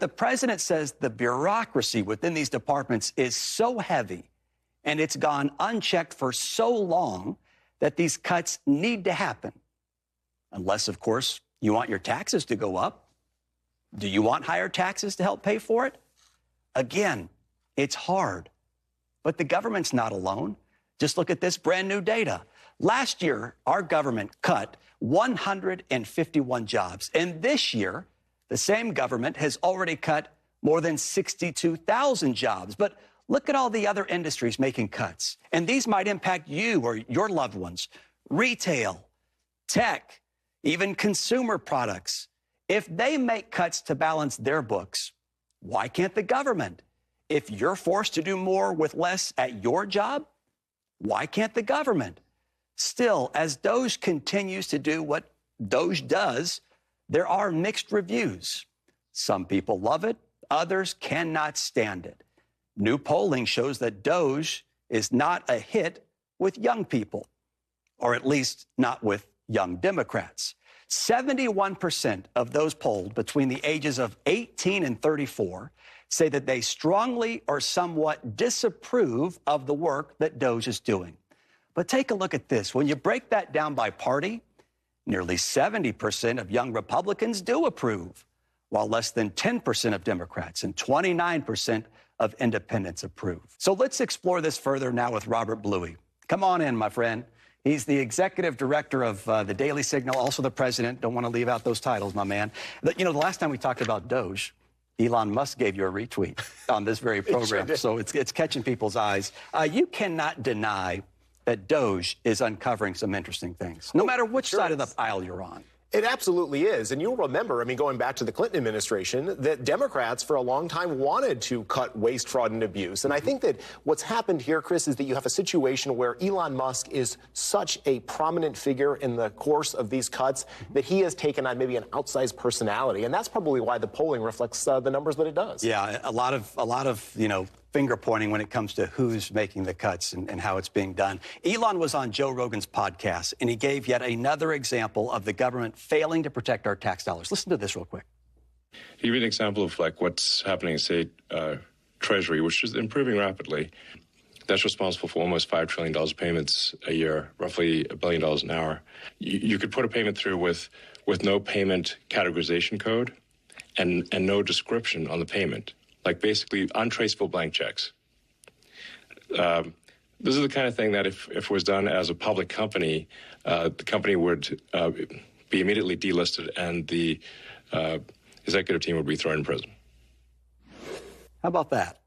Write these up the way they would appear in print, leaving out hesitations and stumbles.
The president says the bureaucracy within these departments is so heavy and it's gone unchecked for so long that these cuts need to happen. Unless, of course, you want your taxes to go up. Do you want higher taxes to help pay for it? Again, it's hard. But the government's not alone. Just look at this brand new data. Last year, our government cut 151 jobs. And this year, the same government has already cut more than 62,000 jobs. But look at all the other industries making cuts. And these might impact you or your loved ones. Retail, tech, even consumer products. If they make cuts to balance their books, why can't the government? If you're forced to do more with less at your job, why can't the government? Still, as DOGE continues to do what DOGE does, there are mixed reviews. Some people love it, others cannot stand it. New polling shows that DOGE is not a hit with young people, or at least not with young Democrats. 71% of those polled between the ages of 18 and 34 say that they strongly or somewhat disapprove of the work that DOGE is doing. But take a look at this. When you break that down by party, nearly 70% of young Republicans do approve, while less than 10% of Democrats and 29% of independents approve. So let's explore this further now with Robert Bluey. Come on in, my friend. He's the executive director of the Daily Signal, also the president. Don't want to leave out those titles, my man. The last time we talked about DOGE, Elon Musk gave you a retweet on this very program. Sure, so it's catching people's eyes. You cannot deny that DOGE is uncovering some interesting things, no matter which side of the aisle you're on. It absolutely is. And you'll remember, going back to the Clinton administration, that Democrats for a long time wanted to cut waste, fraud, and abuse. And I think that what's happened here, Kris, is that you have a situation where Elon Musk is such a prominent figure in the course of these cuts that he has taken on maybe an outsized personality. And that's probably why the polling reflects the numbers that it does. Yeah, a lot of finger pointing when it comes to who's making the cuts and how it's being done. Elon was on Joe Rogan's podcast, and he gave yet another example of the government failing to protect our tax dollars. Listen to this real quick. He gave an example of what's happening in state Treasury, which is improving rapidly. That's responsible for almost $5 trillion of payments a year, roughly $1 billion an hour. You could put a payment through with no payment categorization code and no description on the payment. Basically untraceable blank checks. This is the kind of thing that if it was done as a public company, the company would be immediately delisted and the executive team would be thrown in prison. How about that?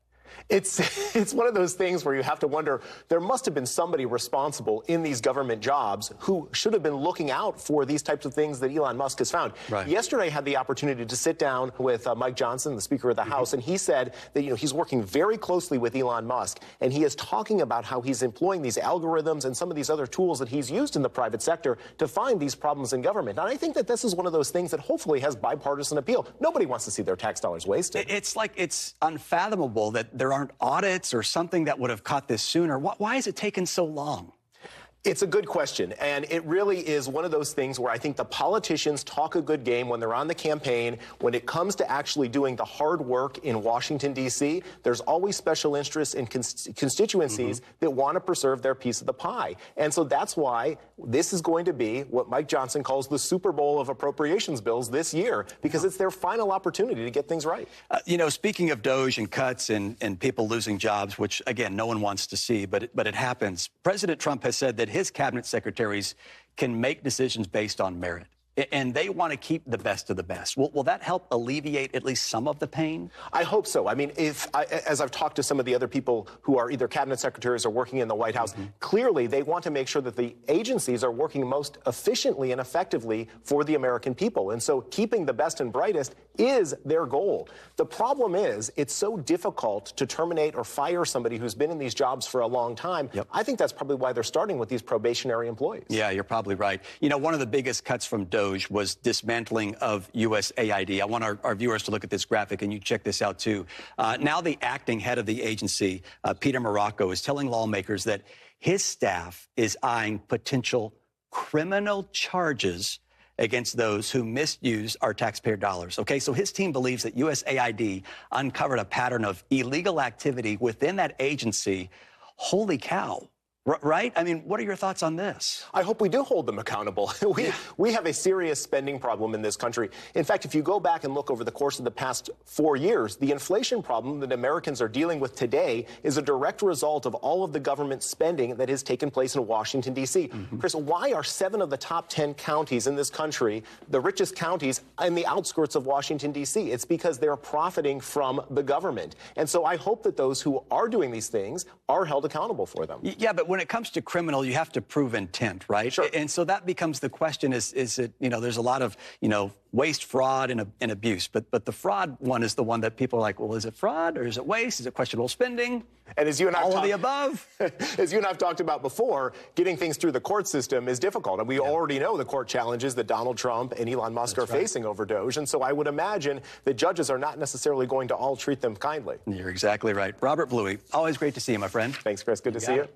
It's one of those things where you have to wonder, there must have been somebody responsible in these government jobs who should have been looking out for these types of things that Elon Musk has found. Right. Yesterday I had the opportunity to sit down with Mike Johnson, the Speaker of the House, and he said that he's working very closely with Elon Musk, and he is talking about how he's employing these algorithms and some of these other tools that he's used in the private sector to find these problems in government. And I think that this is one of those things that hopefully has bipartisan appeal. Nobody wants to see their tax dollars wasted. It's unfathomable that there aren't audits or something that would have caught this sooner. Why has it taken so long? It's a good question, and it really is one of those things where I think the politicians talk a good game when they're on the campaign. When it comes to actually doing the hard work in Washington, D.C., there's always special interests in constituencies that want to preserve their piece of the pie. And so that's why this is going to be what Mike Johnson calls the Super Bowl of appropriations bills this year, because it's their final opportunity to get things right. Speaking of DOGE and cuts and people losing jobs, which, again, no one wants to see, but it happens, President Trump has said that his cabinet secretaries can make decisions based on merit, and they want to keep the best of the best. Will that help alleviate at least some of the pain? I hope so. As I've talked to some of the other people who are either cabinet secretaries or working in the White House, clearly they want to make sure that the agencies are working most efficiently and effectively for the American people. And so keeping the best and brightest is their goal. The problem is it's so difficult to terminate or fire somebody who's been in these jobs for a long time. Yep. I think that's probably why they're starting with these probationary employees. Yeah, you're probably right. One of the biggest cuts from DOGE was dismantling of USAID. I want our viewers to look at this graphic, and you check this out too. Now the acting head of the agency, Peter Morocco, is telling lawmakers that his staff is eyeing potential criminal charges against those who misuse our taxpayer dollars. Okay, so his team believes that USAID uncovered a pattern of illegal activity within that agency. Holy cow. Right? I mean, what are your thoughts on this? I hope we do hold them accountable. We have a serious spending problem in this country. In fact, if you go back and look over the course of the past 4 years, the inflation problem that Americans are dealing with today is a direct result of all of the government spending that has taken place in Washington, D.C. Kris, why are 7 of the top 10 counties in this country the richest counties in the outskirts of Washington, D.C.? It's because they're profiting from the government. And so I hope that those who are doing these things are held accountable for them. Yeah, but when it comes to criminal, you have to prove intent, right? Sure. And so that becomes the question: is it, there's a lot of waste, fraud, and abuse, but the fraud one is the one that people are like, well, is it fraud or is it waste? Is it questionable spending? And as you and I all of the above. As you and I've talked about before, getting things through the court system is difficult, and we already know the court challenges that Donald Trump and Elon Musk are facing over DOGE. And so I would imagine that judges are not necessarily going to all treat them kindly. You're exactly right. Robert Bluey, always great to see you, my friend. Thanks, Kris. Good to see you.